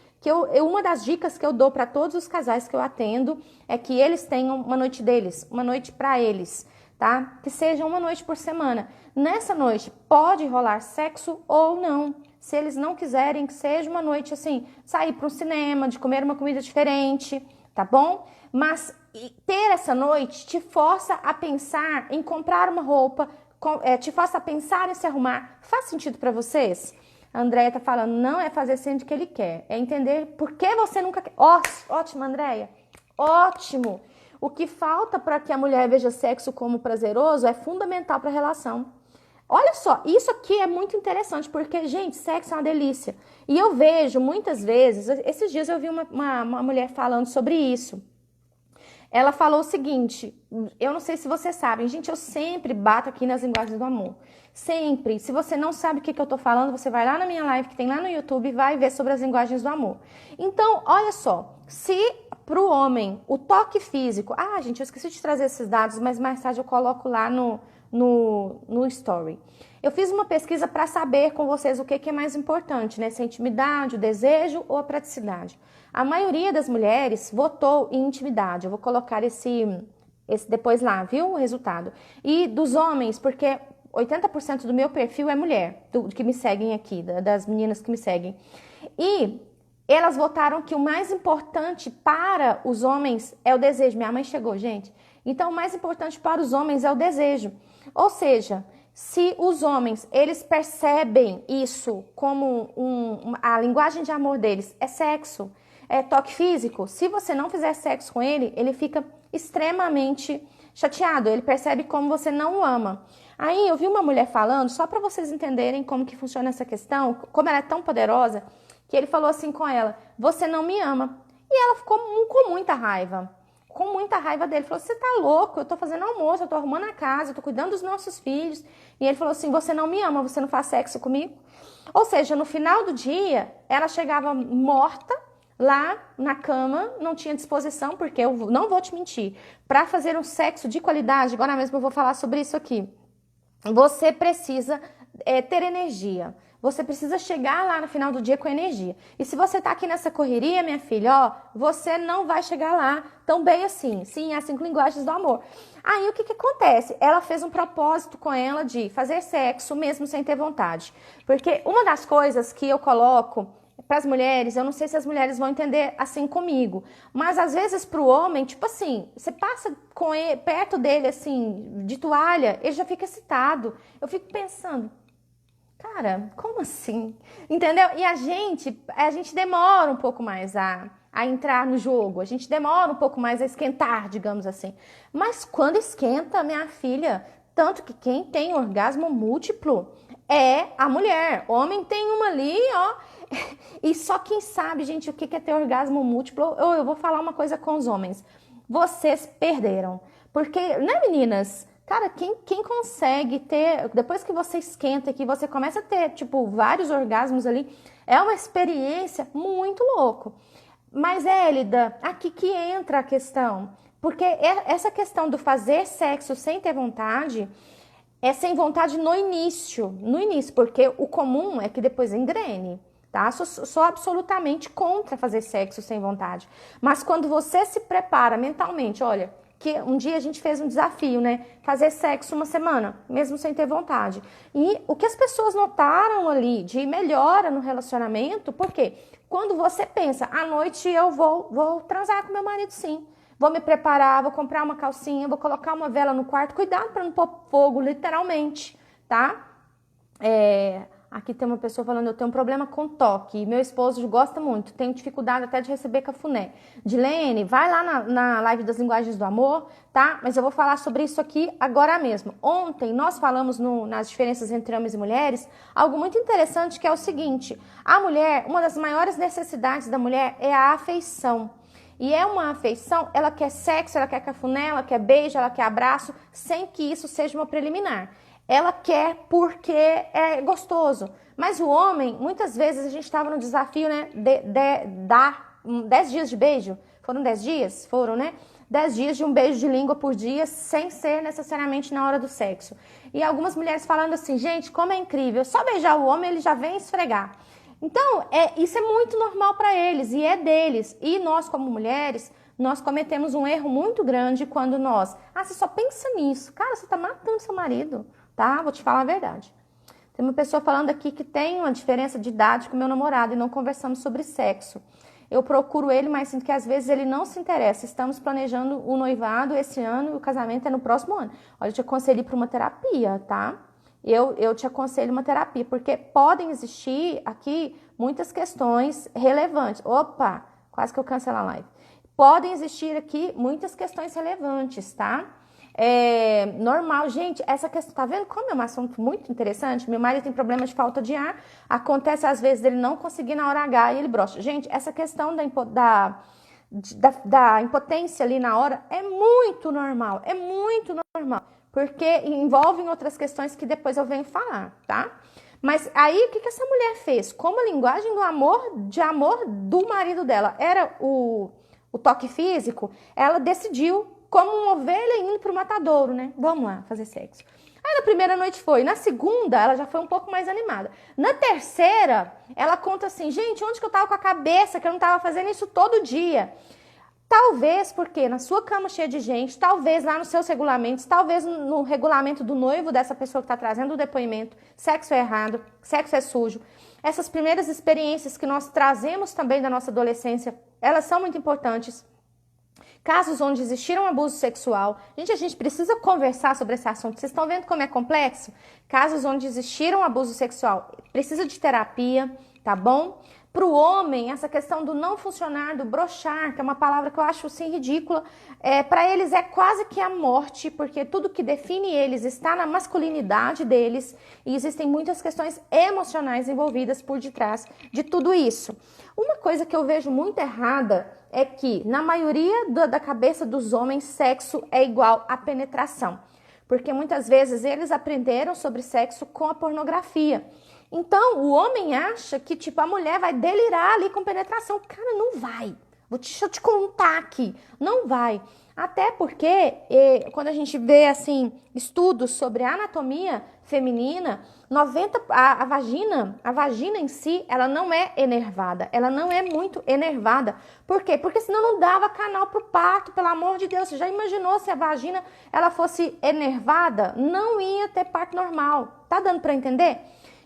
Speaker 1: uma das dicas que eu dou para todos os casais que eu atendo é que eles tenham uma noite deles, uma noite para eles, tá? Que seja uma noite por semana. Nessa noite pode rolar sexo ou não. Se eles não quiserem, que seja uma noite assim, sair para um cinema, de comer uma comida diferente, tá bom? Mas ter essa noite te força a pensar em comprar uma roupa, te força a pensar em se arrumar. Faz sentido para vocês? A Andréia tá falando, não é fazer sempre o que ele quer, é entender por que você nunca quer. Ótimo, Andréia, ótimo. O que falta para que a mulher veja sexo como prazeroso é fundamental para a relação. Olha só, isso aqui é muito interessante, porque, gente, sexo é uma delícia. E eu vejo muitas vezes, esses dias eu vi uma mulher falando sobre isso. Ela falou o seguinte, eu não sei se vocês sabem, gente, eu sempre bato aqui nas linguagens do amor. Sempre. Se você não sabe o que eu tô falando, você vai lá na minha live que tem lá no YouTube e vai ver sobre as linguagens do amor. Então, olha só, se pro homem o toque físico... Ah, gente, eu esqueci de trazer esses dados, mas mais tarde eu coloco lá no story. Eu fiz uma pesquisa para saber com vocês o que é mais importante, né? Se a intimidade, o desejo ou a praticidade. A maioria das mulheres votou em intimidade. Eu vou colocar esse depois lá, viu? O resultado. E dos homens, porque 80% do meu perfil é mulher, que me seguem aqui, das meninas que me seguem. E elas votaram que o mais importante para os homens é o desejo. Minha mãe chegou, gente. Então, o mais importante para os homens é o desejo. Ou seja, se os homens, eles percebem isso como a linguagem de amor deles é sexo, é toque físico, se você não fizer sexo com ele, ele fica extremamente chateado, ele percebe como você não o ama. Aí eu vi uma mulher falando, só para vocês entenderem como que funciona essa questão, como ela é tão poderosa, que ele falou assim com ela, você não me ama. E ela ficou com muita raiva. Com muita raiva dele, falou, você tá louco, eu tô fazendo almoço, eu tô arrumando a casa, eu tô cuidando dos nossos filhos. E ele falou assim, você não me ama, você não faz sexo comigo? Ou seja, no final do dia, ela chegava morta lá na cama, não tinha disposição, porque eu não vou te mentir, para fazer um sexo de qualidade, agora mesmo eu vou falar sobre isso aqui, você precisa ter energia. Você precisa chegar lá no final do dia com energia. E se você tá aqui nessa correria, minha filha, ó, você não vai chegar lá tão bem assim. Sim, as 5 linguagens do amor. Aí o que acontece? Ela fez um propósito com ela de fazer sexo mesmo sem ter vontade. Porque uma das coisas que eu coloco para as mulheres, eu não sei se as mulheres vão entender assim comigo, mas às vezes para o homem, tipo assim, você passa com ele, perto dele assim, de toalha, ele já fica excitado. Eu fico pensando, cara, como assim? Entendeu? E a gente demora um pouco mais a entrar no jogo, a gente demora um pouco mais a esquentar, digamos assim. Mas quando esquenta, minha filha, tanto que quem tem orgasmo múltiplo é a mulher. Homem tem uma ali, ó. E só quem sabe, gente, o que é ter orgasmo múltiplo. Eu vou falar uma coisa com os homens. Vocês perderam. Porque, né, meninas? Cara, quem consegue ter, depois que você esquenta, que você começa a ter, tipo, vários orgasmos ali, é uma experiência muito louco. Mas, Hélida, aqui que entra a questão. Porque essa questão do fazer sexo sem ter vontade, é sem vontade no início, porque o comum é que depois engrene. Tá? Sou absolutamente contra fazer sexo sem vontade. Mas quando você se prepara mentalmente, olha, que um dia a gente fez um desafio, né? Fazer sexo uma semana, mesmo sem ter vontade. E o que as pessoas notaram ali de melhora no relacionamento, porque quando você pensa, à noite eu vou transar com meu marido sim. Vou me preparar, vou comprar uma calcinha, vou colocar uma vela no quarto. Cuidado para não pôr fogo, literalmente, tá? Aqui tem uma pessoa falando, eu tenho um problema com toque, e meu esposo gosta muito, tenho dificuldade até de receber cafuné. Dilene, vai lá na live das linguagens do amor, tá? Mas eu vou falar sobre isso aqui agora mesmo. Ontem nós falamos nas diferenças entre homens e mulheres, algo muito interessante que é o seguinte, a mulher, uma das maiores necessidades da mulher é a afeição. E é uma afeição, ela quer sexo, ela quer cafuné, ela quer beijo, ela quer abraço, sem que isso seja uma preliminar. Ela quer porque é gostoso. Mas o homem, muitas vezes, a gente estava no desafio, né, dar 10 dias de beijo. Foram 10 dias? Foram, né? 10 dias de um beijo de língua por dia, sem ser necessariamente na hora do sexo. E algumas mulheres falando assim, gente, como é incrível, só beijar o homem, ele já vem esfregar. Então, isso é muito normal para eles e é deles. E nós, como mulheres, nós cometemos um erro muito grande quando você só pensa nisso. Cara, você tá matando seu marido. Tá? Vou te falar a verdade. Tem uma pessoa falando aqui que tem uma diferença de idade com meu namorado e não conversamos sobre sexo. Eu procuro ele, mas sinto que às vezes ele não se interessa. Estamos planejando o noivado esse ano e o casamento é no próximo ano. Olha, eu te aconselho para uma terapia, tá? Eu te aconselho uma terapia, porque podem existir aqui muitas questões relevantes. Opa, quase que eu cancelo a live. Podem existir aqui muitas questões relevantes, tá? Normal, gente, essa questão, tá vendo como é um assunto muito interessante? Meu marido tem problema de falta de ar, acontece às vezes dele não conseguir na hora H e ele brocha. Gente, essa questão da impotência ali na hora é muito normal, porque envolvem outras questões que depois eu venho falar, tá? Mas aí, o que essa mulher fez? Como a linguagem de amor do marido dela era o toque físico, ela decidiu como uma ovelha indo pro matadouro, né? Vamos lá, fazer sexo. Aí na primeira noite foi. Na segunda, ela já foi um pouco mais animada. Na terceira, ela conta assim, gente, onde que eu tava com a cabeça que eu não tava fazendo isso todo dia? Talvez porque na sua cama cheia de gente, talvez lá nos seus regulamentos, talvez no regulamento do noivo dessa pessoa que está trazendo o depoimento, sexo é errado, sexo é sujo. Essas primeiras experiências que nós trazemos também da nossa adolescência, elas são muito importantes. Casos onde existiram abuso sexual. Gente, a gente precisa conversar sobre esse assunto. Vocês estão vendo como é complexo? Casos onde existiram abuso sexual. Precisa de terapia, tá bom? Para o homem, essa questão do não funcionar, do brochar, que é uma palavra que eu acho assim ridícula, para eles é quase que a morte, porque tudo que define eles está na masculinidade deles e existem muitas questões emocionais envolvidas por detrás de tudo isso. Uma coisa que eu vejo muito errada é que, na maioria da cabeça dos homens, sexo é igual a penetração, porque muitas vezes eles aprenderam sobre sexo com a pornografia. Então, o homem acha que, tipo, a mulher vai delirar ali com penetração. Cara, não vai. Deixa eu te contar aqui. Não vai. Até porque, quando a gente vê, assim, estudos sobre a anatomia feminina, a vagina em si, ela não é enervada. Ela não é muito enervada. Por quê? Porque senão não dava canal pro parto, pelo amor de Deus. Você já imaginou se a vagina, ela fosse enervada? Não ia ter parto normal. Tá dando pra entender?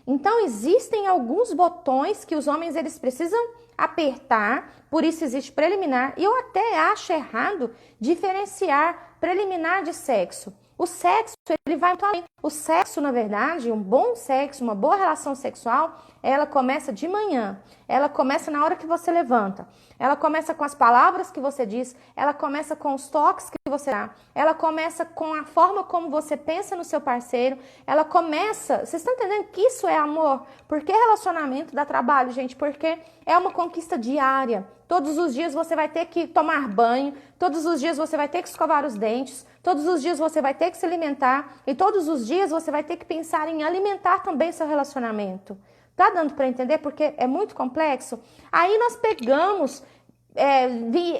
Speaker 1: Então, existem alguns botões que os homens eles precisam apertar, por isso existe preliminar. E eu até acho errado diferenciar preliminar de sexo. O sexo, ele vai muito além. O sexo, na verdade, um bom sexo, uma boa relação sexual, ela começa de manhã. Ela começa na hora que você levanta. Ela começa com as palavras que você diz. Ela começa com os toques que você dá. Ela começa com a forma como você pensa no seu parceiro. Ela começa... Vocês estão entendendo que isso é amor? Por que relacionamento dá trabalho, gente? Porque é uma conquista diária. Todos os dias você vai ter que tomar banho. Todos os dias você vai ter que escovar os dentes. Todos os dias você vai ter que se alimentar. E todos os dias você vai ter que pensar em alimentar também seu relacionamento. Tá dando para entender? Porque é muito complexo. Aí nós pegamos,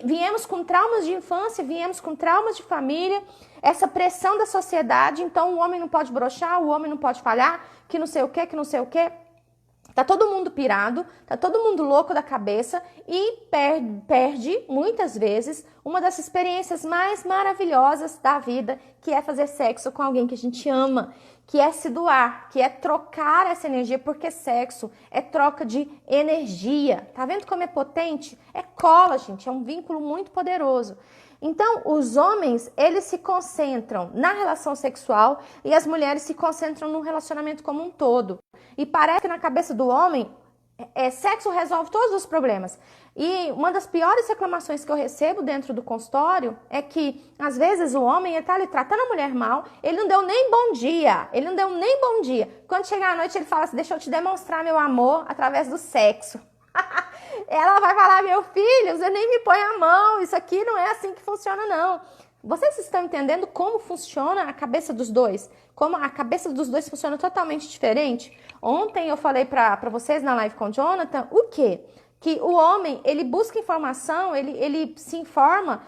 Speaker 1: viemos com traumas de infância, viemos com traumas de família, essa pressão da sociedade, então o homem não pode brochar, o homem não pode falhar, que não sei o que, que não sei o que. Tá todo mundo pirado, tá todo mundo louco da cabeça e perde, muitas vezes, uma das experiências mais maravilhosas da vida, que é fazer sexo com alguém que a gente ama, que é se doar, que é trocar essa energia, porque sexo é troca de energia. Tá vendo como é potente? É cola, gente, é um vínculo muito poderoso. Então, os homens, eles se concentram na relação sexual e as mulheres se concentram no relacionamento como um todo. E parece que na cabeça do homem, sexo resolve todos os problemas. E uma das piores reclamações que eu recebo dentro do consultório é que, às vezes, o homem está ali tratando a mulher mal, ele não deu nem bom dia, Quando chegar à noite, ele fala assim, deixa eu te demonstrar meu amor através do sexo. Ela vai falar, meu filho, você nem me põe a mão, isso aqui não é assim que funciona, não. Vocês estão entendendo como funciona a cabeça dos dois? Como a cabeça dos dois funciona totalmente diferente? Ontem eu falei para vocês na live com o Jonathan, o quê? Que o homem, ele busca informação, ele se informa,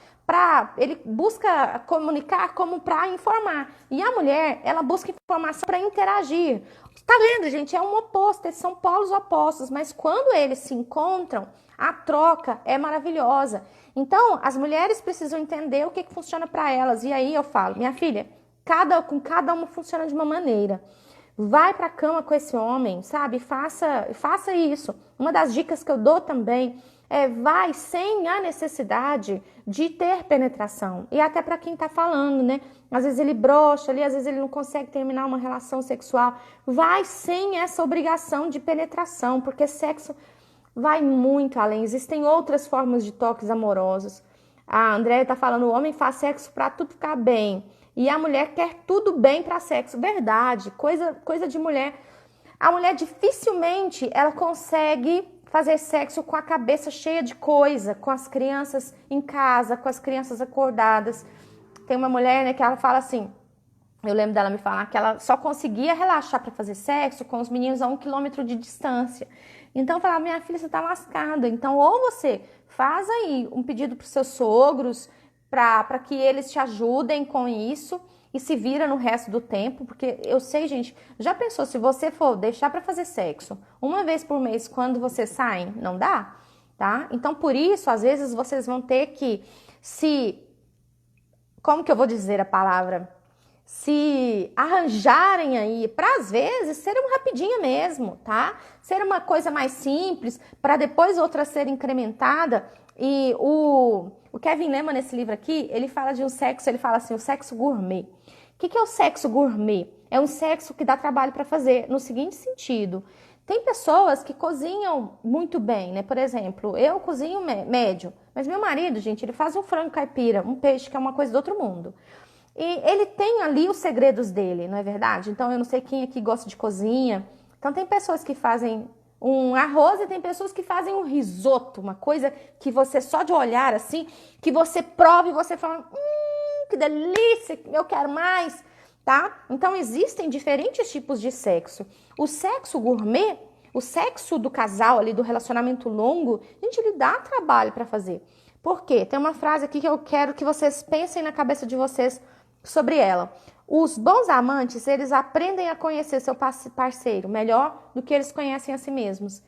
Speaker 1: ele busca comunicar como para informar. E a mulher, ela busca informação para interagir. Tá vendo, gente? É um oposto, eles são polos opostos, mas quando eles se encontram, a troca é maravilhosa. Então, as mulheres precisam entender o que funciona para elas. E aí eu falo, minha filha, com cada uma funciona de uma maneira. Vai pra cama com esse homem, sabe? Faça isso. Uma das dicas que eu dou também vai sem a necessidade de ter penetração. E até para quem tá falando, né? Às vezes ele broxa ali, às vezes ele não consegue terminar uma relação sexual. Vai sem essa obrigação de penetração, porque sexo vai muito além. Existem outras formas de toques amorosos. A Andréia tá falando, o homem faz sexo para tudo ficar bem. E a mulher quer tudo bem para sexo. Verdade, coisa de mulher. A mulher dificilmente ela consegue fazer sexo com a cabeça cheia de coisa, com as crianças em casa, com as crianças acordadas. Tem uma mulher, né, que ela fala assim, eu lembro dela me falar que ela só conseguia relaxar para fazer sexo com os meninos a 1 quilômetro de distância. Então eu falava, minha filha, você tá lascada. Então ou você faz aí um pedido para os seus sogros, para que eles te ajudem com isso e se vira no resto do tempo, porque eu sei, gente, já pensou se você for deixar para fazer sexo uma vez por mês quando vocês saem? Não dá, tá? Então por isso, às vezes vocês vão ter que como que eu vou dizer a palavra? Se arranjarem aí, para às vezes ser uma rapidinha mesmo, tá? Ser uma coisa mais simples, para depois outra ser incrementada. E o Kevin Lehman, nesse livro aqui, ele fala de um sexo, ele fala assim, o sexo gourmet. O que é o sexo gourmet? É um sexo que dá trabalho para fazer, no seguinte sentido. Tem pessoas que cozinham muito bem, né? Por exemplo, eu cozinho médio, mas meu marido, gente, ele faz um frango caipira, um peixe que é uma coisa do outro mundo. E ele tem ali os segredos dele, não é verdade? Então, eu não sei quem aqui gosta de cozinha. Então, tem pessoas que fazem um arroz e tem pessoas que fazem um risoto, uma coisa que você só de olhar assim, que você prova e você fala, que delícia, eu quero mais, tá? Então, existem diferentes tipos de sexo. O sexo gourmet, o sexo do casal ali, do relacionamento longo, gente, ele dá trabalho para fazer. Por quê? Tem uma frase aqui que eu quero que vocês pensem na cabeça de vocês sobre ela. Os bons amantes, eles aprendem a conhecer seu parceiro melhor do que eles conhecem a si mesmos.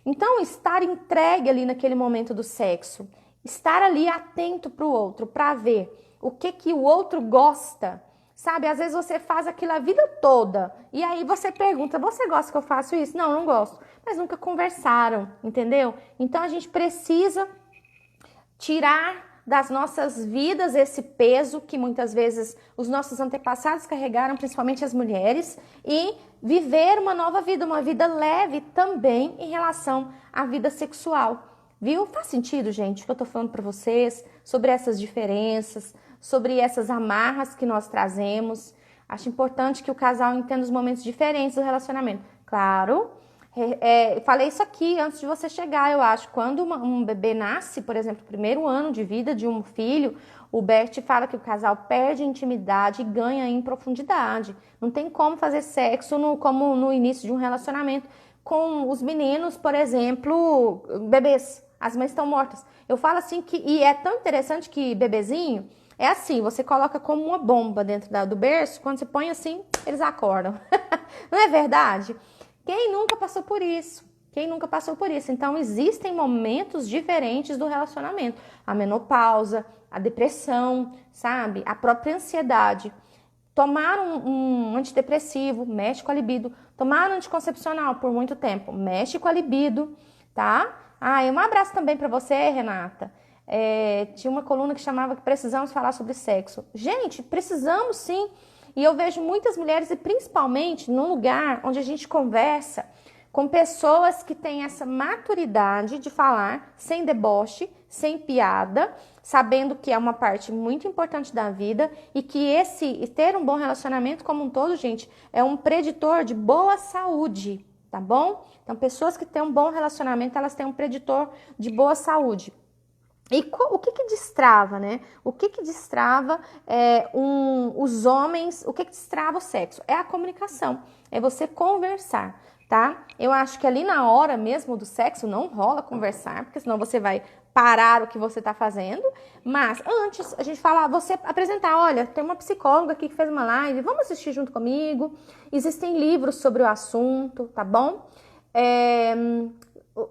Speaker 1: Então, estar entregue ali naquele momento do sexo, estar ali atento para o outro, para ver o que o outro gosta, sabe? Às vezes você faz aquilo a vida toda e aí você pergunta, você gosta que eu faço isso? Não, não gosto. Mas nunca conversaram, entendeu? Então, a gente precisa tirar das nossas vidas esse peso que muitas vezes os nossos antepassados carregaram, principalmente as mulheres, e viver uma nova vida, uma vida leve também em relação à vida sexual. Viu? Faz sentido, gente, o que eu tô falando para vocês sobre essas diferenças, sobre essas amarras que nós trazemos. Acho importante que o casal entenda os momentos diferentes do relacionamento. Claro, falei isso aqui antes de você chegar, eu acho. Quando um bebê nasce, por exemplo, o primeiro ano de vida de um filho, o Bert fala que o casal perde intimidade e ganha em profundidade. Não tem como fazer sexo como no início de um relacionamento com os meninos, por exemplo, bebês. As mães estão mortas. Eu falo assim e é tão interessante que bebezinho é assim, você coloca como uma bomba dentro do berço, quando você põe assim, eles acordam. Não é verdade? Quem nunca passou por isso? Quem nunca passou por isso? Então, existem momentos diferentes do relacionamento. A menopausa, a depressão, sabe? A própria ansiedade. Tomar um antidepressivo, mexe com a libido. Tomar um anticoncepcional por muito tempo, mexe com a libido, tá? E um abraço também para você, Renata. Tinha uma coluna que chamava que precisamos falar sobre sexo. Gente, precisamos sim. E eu vejo muitas mulheres, e principalmente num lugar onde a gente conversa com pessoas que têm essa maturidade de falar sem deboche, sem piada, sabendo que é uma parte muito importante da vida e que ter um bom relacionamento como um todo, gente, é um preditor de boa saúde, tá bom? Então, pessoas que têm um bom relacionamento, elas têm um preditor de boa saúde. E o que destrava, né? O que destrava os homens, o que destrava o sexo? É a comunicação, é você conversar, tá? Eu acho que ali na hora mesmo do sexo não rola conversar, porque senão você vai parar o que você tá fazendo, mas antes a gente fala, você apresentar, olha, tem uma psicóloga aqui que fez uma live, vamos assistir junto comigo, existem livros sobre o assunto, tá bom?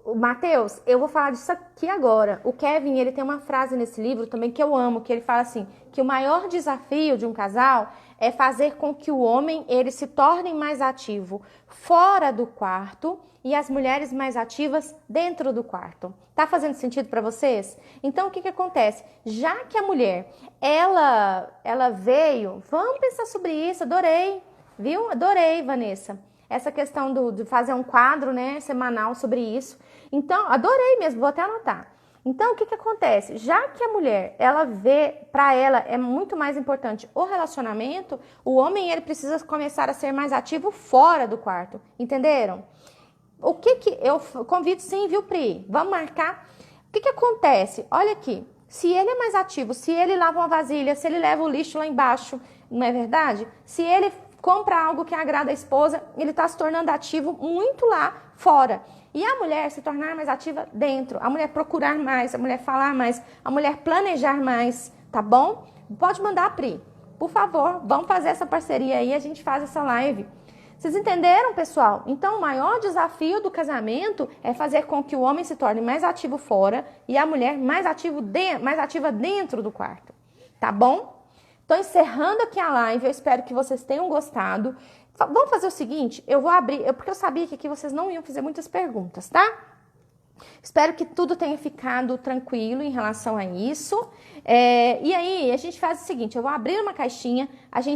Speaker 1: O Matheus, eu vou falar disso aqui agora. O Kevin, ele tem uma frase nesse livro também que eu amo, que ele fala assim, que o maior desafio de um casal é fazer com que o homem, ele se torne mais ativo fora do quarto e as mulheres mais ativas dentro do quarto. Tá fazendo sentido para vocês? Então, o que acontece? Já que a mulher, ela veio, vamos pensar sobre isso, adorei, viu? Adorei, Vanessa. Essa questão de fazer um quadro, né, semanal sobre isso. Então, adorei mesmo, vou até anotar. Então, o que acontece? Já que a mulher, ela vê, para ela é muito mais importante o relacionamento, o homem, ele precisa começar a ser mais ativo fora do quarto. Entenderam? O que eu convido sim, viu, Pri? Vamos marcar. O que acontece? Olha aqui. Se ele é mais ativo, se ele lava uma vasilha, se ele leva o lixo lá embaixo, não é verdade? Se ele compra algo que agrada a esposa, ele está se tornando ativo muito lá fora. E a mulher se tornar mais ativa dentro, a mulher procurar mais, a mulher falar mais, a mulher planejar mais, tá bom? Pode mandar, Pri. Por favor, vamos fazer essa parceria aí, a gente faz essa live. Vocês entenderam, pessoal? Então, o maior desafio do casamento é fazer com que o homem se torne mais ativo fora e a mulher mais ativa dentro do quarto, tá bom? Estou encerrando aqui a live, eu espero que vocês tenham gostado. Vamos fazer o seguinte, eu vou abrir, porque eu sabia que aqui vocês não iam fazer muitas perguntas, tá? Espero que tudo tenha ficado tranquilo em relação a isso. E aí, a gente faz o seguinte, eu vou abrir uma caixinha,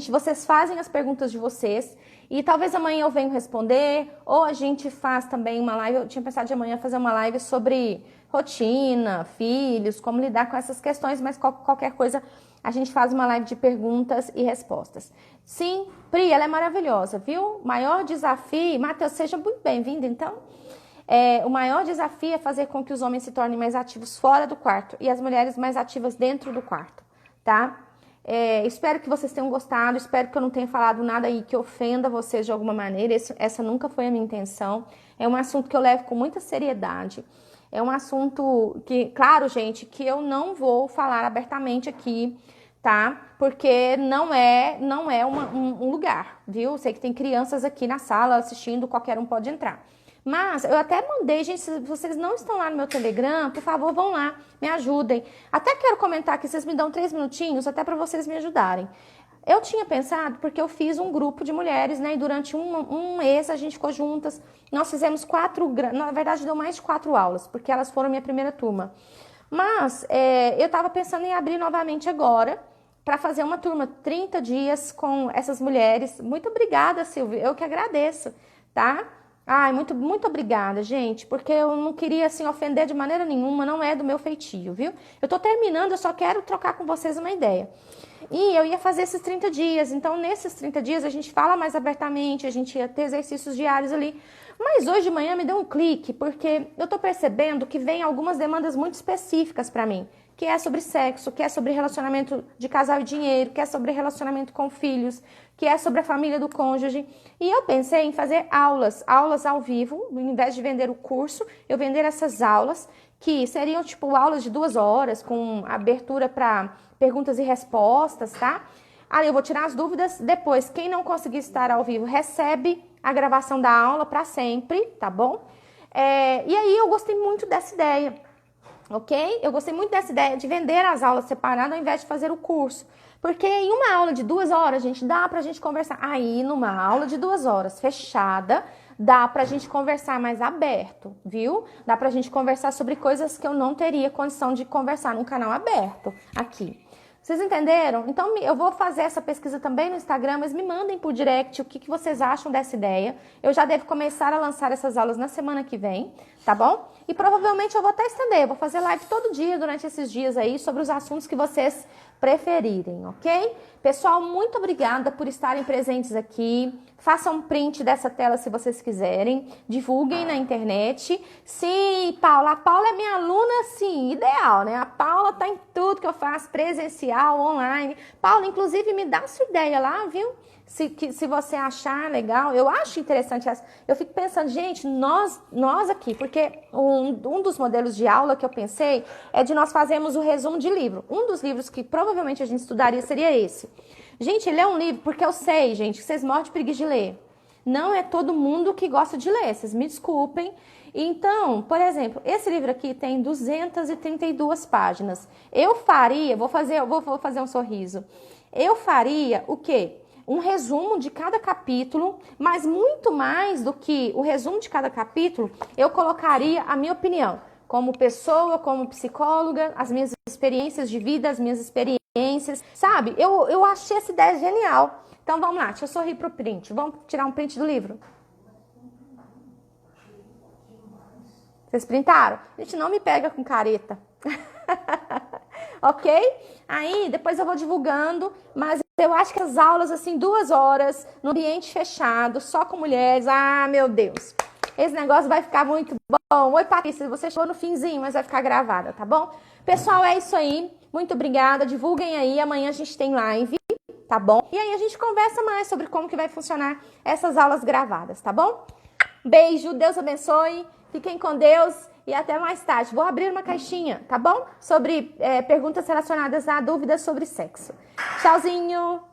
Speaker 1: vocês fazem as perguntas de vocês e talvez amanhã eu venha responder, ou a gente faz também uma live, eu tinha pensado de amanhã fazer uma live sobre rotina, filhos, como lidar com essas questões, mas qualquer coisa a gente faz uma live de perguntas e respostas. Sim, Pri, ela é maravilhosa, viu? Maior desafio, Matheus, seja muito bem-vindo, então. O maior desafio é fazer com que os homens se tornem mais ativos fora do quarto e as mulheres mais ativas dentro do quarto, tá? Espero que vocês tenham gostado, espero que eu não tenha falado nada aí que ofenda vocês de alguma maneira, essa nunca foi a minha intenção. É um assunto que eu levo com muita seriedade. É um assunto que, claro, gente, que eu não vou falar abertamente aqui, tá? Porque não é um lugar, viu? Sei que tem crianças aqui na sala assistindo, qualquer um pode entrar. Mas eu até mandei, gente, se vocês não estão lá no meu Telegram, por favor, vão lá, me ajudem. Até quero comentar que vocês me dão 3 minutinhos, até para vocês me ajudarem. Eu tinha pensado, porque eu fiz um grupo de mulheres, né, e durante um mês a gente ficou juntas, nós fizemos 4, na verdade deu mais de 4 aulas, porque elas foram minha primeira turma. Mas eu estava pensando em abrir novamente agora, para fazer uma turma, 30 dias com essas mulheres. Muito obrigada, Silvia, eu que agradeço, tá? Ai, muito, muito obrigada, gente, porque eu não queria, assim, ofender de maneira nenhuma, não é do meu feitio, viu? Eu tô terminando, eu só quero trocar com vocês uma ideia. E eu ia fazer esses 30 dias, então nesses 30 dias a gente fala mais abertamente, a gente ia ter exercícios diários ali. Mas hoje de manhã me deu um clique, porque eu tô percebendo que vem algumas demandas muito específicas para mim, que é sobre sexo, que é sobre relacionamento de casal e dinheiro, que é sobre relacionamento com filhos, que é sobre a família do cônjuge. E eu pensei em fazer aulas ao vivo, ao invés de vender o curso, eu vender essas aulas, que seriam tipo aulas de 2 horas, com abertura para perguntas e respostas, tá? Aí eu vou tirar as dúvidas, depois quem não conseguir estar ao vivo recebe a gravação da aula para sempre, tá bom? E aí eu gostei muito dessa ideia. Ok? Eu gostei muito dessa ideia de vender as aulas separadas ao invés de fazer o curso. Porque em uma aula de 2 horas, gente, dá pra gente conversar. Aí, numa aula de 2 horas fechada, dá pra gente conversar mais aberto, viu? Dá pra gente conversar sobre coisas que eu não teria condição de conversar num canal aberto aqui. Vocês entenderam? Então eu vou fazer essa pesquisa também no Instagram, mas me mandem por direct o que vocês acham dessa ideia. Eu já devo começar a lançar essas aulas na semana que vem, tá bom? E provavelmente eu vou até estender, eu vou fazer live todo dia durante esses dias aí sobre os assuntos que vocês preferirem, ok? Pessoal, muito obrigada por estarem presentes aqui. Façam um print dessa tela se vocês quiserem. Divulguem na internet. Sim, Paula. A Paula é minha aluna, assim, ideal, né? A Paula tá em tudo que eu faço, presencial, online. Paula, inclusive, me dá a sua ideia lá, viu? Se você achar legal, eu acho interessante essa. Eu fico pensando, gente, nós aqui, porque um dos modelos de aula que eu pensei é de nós fazermos o resumo de livro. Um dos livros que provavelmente a gente estudaria seria esse. Gente, ele é um livro, porque eu sei, gente, que vocês morrem de preguiça de ler. Não é todo mundo que gosta de ler, vocês me desculpem. Então, por exemplo, esse livro aqui tem 232 páginas. Eu faria, vou fazer um sorriso. Eu faria o quê? Um resumo de cada capítulo, mas muito mais do que o resumo de cada capítulo, eu colocaria a minha opinião, como pessoa, como psicóloga, as minhas experiências de vida, as minhas experiências, sabe? Eu achei essa ideia genial. Então vamos lá, deixa eu sorrir pro print. Vamos tirar um print do livro? Vocês printaram? Gente, não me pega com careta. Ok? Aí, depois eu vou divulgando, mas eu acho que as aulas, assim, 2 horas, no ambiente fechado, só com mulheres, ah, meu Deus, esse negócio vai ficar muito bom. Oi, Patrícia, você chegou no finzinho, mas vai ficar gravada, tá bom? Pessoal, é isso aí, muito obrigada, divulguem aí, amanhã a gente tem live, tá bom? E aí a gente conversa mais sobre como que vai funcionar essas aulas gravadas, tá bom? Beijo, Deus abençoe, fiquem com Deus. E até mais tarde. Vou abrir uma caixinha, tá bom? Sobre perguntas relacionadas a dúvidas sobre sexo. Tchauzinho!